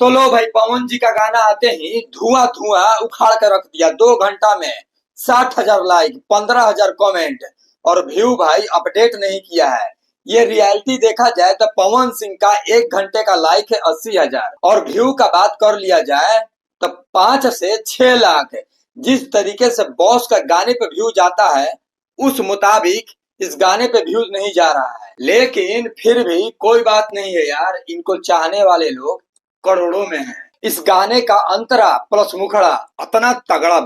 तो लो भाई, पवन जी का गाना आते ही धुआं धुआं उखाड़ कर रख दिया। 2 घंटा में 60,000 लाइक, 15,000 कमेंट और व्यू भाई अपडेट नहीं किया है। ये रियलिटी देखा जाए तो पवन सिंह का 1 घंटे का लाइक है 80,000 और व्यू का बात कर लिया जाए तो 5 से 6 लाख। जिस तरीके से बॉस का गाने पे व्यू जाता है उस मुताबिक इस गाने पे व्यूज नहीं जा रहा है। लेकिन फिर भी कोई बात नहीं है यार, इनको चाहने वाले लोग करोड़ों में है। इस गाने का अंतरा प्लस मुखड़ा अतना तगड़ा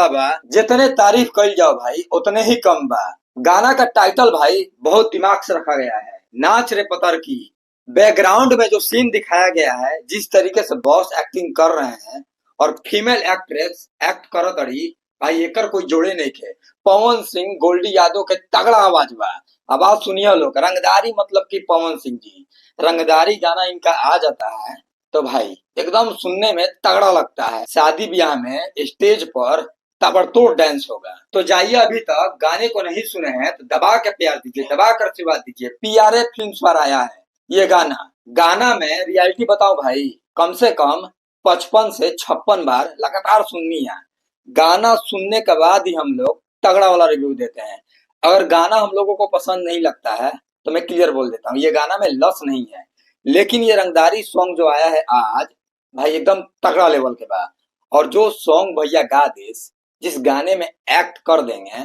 बा, जितने तारीफ कल जाओ भाई उतने ही कम बा। गाना का टाइटल भाई बहुत दिमाग से रखा गया है, नाच रे पतर की। बैकग्राउंड में जो सीन दिखाया गया है, जिस तरीके से बॉस एक्टिंग कर रहे हैं और फीमेल एक्ट्रेस एक्ट करत रही भाई, एकर कोई जोड़े नहीं थे। पवन सिंह गोल्डी यादव के तगड़ा आवाज बा। आवाज सुनिए लोग, रंगदारी मतलब कि पवन सिंह जी रंगदारी गाना इनका आ जाता है तो भाई एकदम सुनने में तगड़ा लगता है। शादी ब्याह में स्टेज पर ताबड़तोड़ डांस होगा। तो जाइए, अभी तक गाने को नहीं सुने हैं तो दबा के प्यार दीजिए, दबा कर आशीर्वाद दीजिए। पीआरए फिल्म्स पर आया है ये गाना। गाना में रियलिटी बताओ भाई, कम से कम 55 से 56 बार लगातार सुननी है। गाना सुनने के बाद ही हम लोग तगड़ा वाला रिव्यू देते हैं। अगर गाना हम लोगों को पसंद नहीं लगता है तो मैं क्लियर बोल देता हूँ, ये गाना में लस नहीं है। लेकिन ये रंगदारी सॉन्ग जो आया है आज भाई एकदम तगड़ा लेवल के बाद। और जो सॉन्ग भैया गा देस, जिस गाने में एक्ट कर देंगे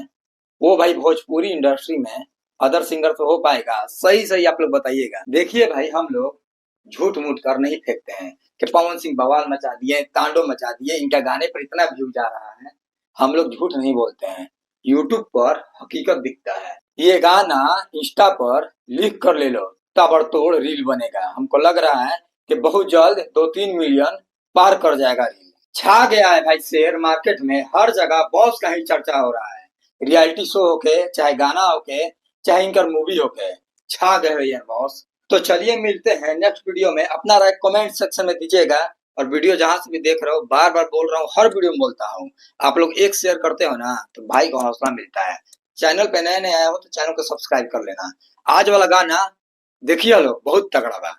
वो भाई भोजपुरी इंडस्ट्री में अदर सिंगर तो हो पाएगा? सही सही आप लोग बताइएगा। देखिए भाई, हम लोग झूठ मूठ कर नहीं फेंकते हैं कि पवन सिंह बवाल मचा दिए, तांडव मचा दिए, इनका गाने पर इतना व्यू जा रहा है। हम लोग झूठ नहीं बोलते हैं, यूट्यूब पर हकीकत दिखता है। ये गाना इंस्टा पर लिख कर ले लो, ताबड़तोड़ रील बनेगा। हमको लग रहा है कि बहुत जल्द 2-3 मिलियन पार कर जाएगा रील। छा गया है भाई शेयर मार्केट में, हर जगह बॉस का ही चर्चा हो रहा है। रियलिटी शो होके, चाहे गाना होके, चाहे इनकर मूवी होके, छा गए हो यार बॉस। तो चलिए मिलते हैं नेक्स्ट वीडियो में। अपना राय कमेंट सेक्शन में दीजिएगा। और वीडियो जहां से भी देख रहे हो, बार बार बोल रहा हूँ, हर वीडियो में बोलता हूँ, आप लोग एक शेयर करते हो ना तो भाई को हौसला मिलता है। चैनल पे नए नए आए हो तो चैनल को सब्सक्राइब कर लेना। आज वाला गाना देखिए लोग, बहुत तगड़ा बा।